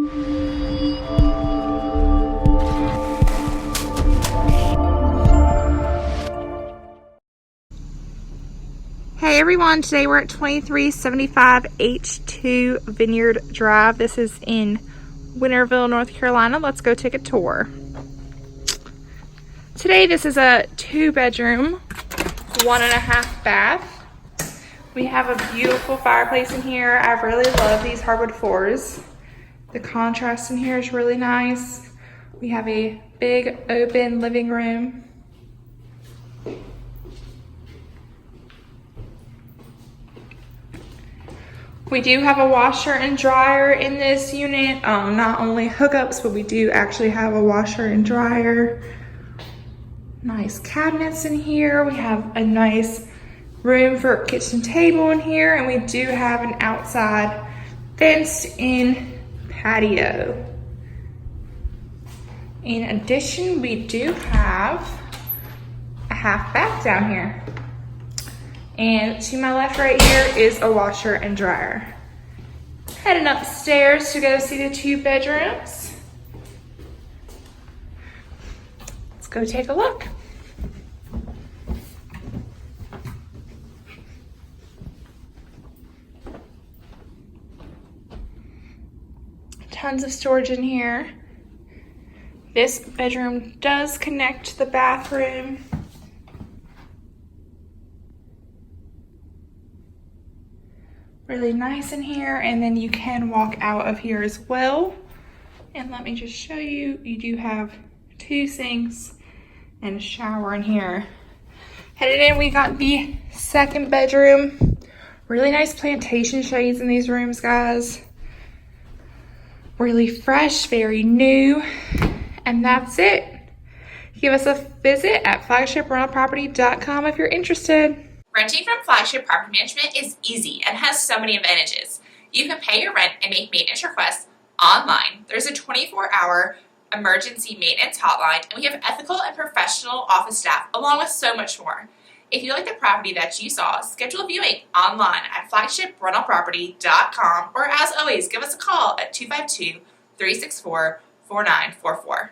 Hey everyone, today we're at 2375 H2 Vineyard Drive. This is in Winterville, North Carolina. Let's go take a tour. Today this is a 2-bedroom, 1.5 bath. We have a beautiful fireplace in here. I really love these hardwood floors. The contrast in here is really nice. We have a big open living room. We do have a washer and dryer in this unit. Not only hookups, but we do actually have a washer and dryer. Nice cabinets in here. We have a nice room for a kitchen table in here, and we do have an outside fenced-in patio. In addition, we do have a half bath down here. And to my left right here is a washer and dryer. Heading upstairs to go see the 2 bedrooms. Let's go take a look. Tons of storage in here. This bedroom does connect to the bathroom. Really nice in here, and then you can walk out of here as well. And let me just show you, you do have 2 sinks and a shower in here. Headed in, we got the 2nd bedroom. Really nice plantation shades in these rooms, guys. Really fresh, very new. And that's it. Give us a visit at flagshiprealproperty.com if you're interested. Renting from Flagship Property Management is easy and has so many advantages. You can pay your rent and make maintenance requests online. There's a 24-hour emergency maintenance hotline, and we have ethical and professional office staff along with so much more. If you like the property that you saw, schedule a viewing online at flagshiprealproperty.com, or as always, give us a call at 252-364-4944.